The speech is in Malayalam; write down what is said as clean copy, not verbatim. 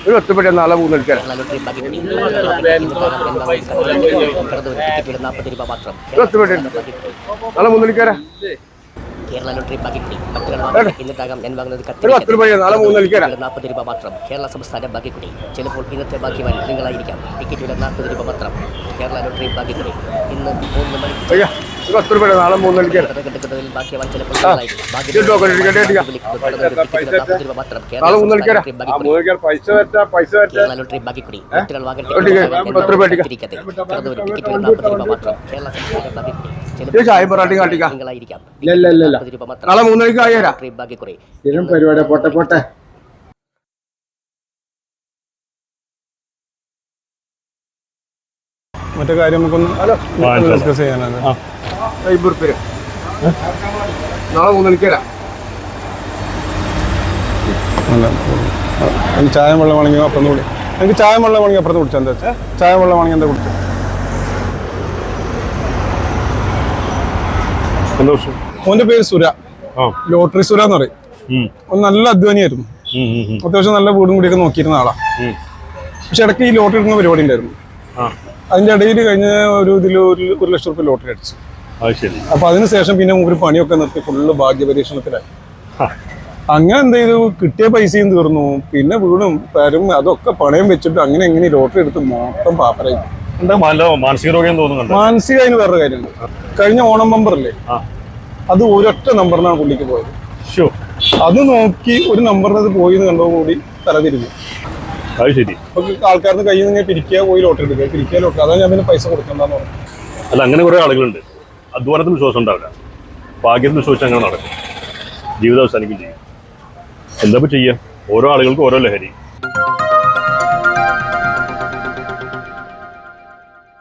ഒരു 10 പേര് നാളെ 3 മണിക്കാരാ. 10 പേര് നാളെ 3 മണിക്കാരാ. കേരള ലോട്ടറി ഭാഗ്യക്കുടി ഇന്നത്താകാം ഞാൻ വാങ്ങുന്നത് 10 രൂപ നാളെ 3 മണിക്കാരാ. 40 രൂപ മാത്രം. കേരള സംസ്ഥാന ഭാഗ്യക്കുടി. ചിലപ്പോൾ ഇന്നത്തെ ഭാഗ്യവാൻ നിങ്ങളായിരിക്കാം. ടിക്കറ്റ് വില 40 രൂപ മാത്രം. കേരള ലോട്ടറി ഭാഗ്യക്കുടി ഇന്ന് 3 മണിക്ക് 10 രൂപ നാളെ 3 മണിക്കാരാ. ഭാഗ്യവാൻ ചിലപ്പോൾ നാളെ 3 മണിക്കാരാ. കേരള ലോട്ടറി ഭാഗ്യക്കുടി ടിക്കറ്റ് വില 40 രൂപ മാത്രം. കേരള സംസ്ഥാന ഭാഗ്യക്കുടി ചായ പൊറാട്ടി കാട്ടിക്കാം. നിങ്ങളായിരിക്കാം. നാളെ 3 മണിക്ക് ആയിരാ. പരിപാടി പോട്ടെ പോട്ടെ. മറ്റേ കാര്യം നമുക്കൊന്ന് ഡിസ്കസ് ചെയ്യാനാണ്. നാളെ 3 മണിക്കാരാ. എനിക്ക് ചായ വെള്ളം വേണമെങ്കിൽ അപ്പുറത്ത് കൂടി എനിക്ക് ചായ വെള്ളം വേണമെങ്കിൽ അപ്പുറത്ത് കുടിച്ചാൽ എന്താ വെച്ചാൽ ചായ വെള്ളം വേണമെങ്കിൽ എന്താ കുടിച്ചു. ഓന്റെ പേര് സുര, ലോട്ടറി സുര എന്ന് പറയും. ഒന്ന് നല്ല അധ്വാനിയായിരുന്നു. അത്യാവശ്യം നല്ല വീടും കൂടിയൊക്കെ നോക്കിയിരുന്ന ആളാ. പക്ഷെ ഇടയ്ക്ക് ഈ ലോട്ടറി എടുക്കുന്ന പരിപാടി ഉണ്ടായിരുന്നു. അതിന്റെ ഇടയിൽ കഴിഞ്ഞ ഒരു ഇതിൽ 1 ലക്ഷം രൂപ ലോട്ടറി അടിച്ചു. അപ്പൊ അതിനുശേഷം പിന്നെ ഒരു പണിയൊക്കെ നിർത്തി ഫുള്ള് ഭാഗ്യപരീക്ഷണത്തിലായി. അങ്ങനെ എന്ത് ചെയ്തു, കിട്ടിയ പൈസയും തീർന്നു. പിന്നെ വീടും പേരും അതൊക്കെ പണയം വെച്ചിട്ട് അങ്ങനെ എങ്ങനെ ലോട്ടറി എടുത്ത് മൊത്തം പാപ്പരായി. മാനസിക രോഗം തോന്നുന്നുണ്ട്. മാനസിക അതിന് വേറെ കാര്യമുണ്ട്. കഴിഞ്ഞ ഓണം ബമ്പറല്ലേ, അത് ഒരൊറ്റ നമ്പറിനാണ് പുള്ളിക്ക് പോയത്. അത് നോക്കി ഒരു നമ്പറിനത് പോയി എന്ന് കണ്ടതോടുകൂടി തലതിരിഞ്ഞു. ആൾക്കാരുടെ കയ്യിൽ നിന്ന് പിരിക്കുക, പോയി ലോട്ടറി എടുക്കുക, പിരിക്കുക ലോട്ടറി. അതാണ് ഞാൻ പിന്നെ പൈസ കൊടുക്കണ്ടെന്ന് പറഞ്ഞു. അല്ല, അങ്ങനെ കുറെ ആളുകളുണ്ട്. അധ്വാനത്തിന് വിശ്വാസം ഉണ്ടാവില്ല, ഭാഗ്യത്തിന് വിശ്വസിച്ച് അങ്ങനെ നടക്കും, ജീവിതം അവസാനിക്കും ചെയ്യും. എന്താ ചെയ്യുക? ഓരോ ആളുകൾക്കും ഓരോ ലഹരി.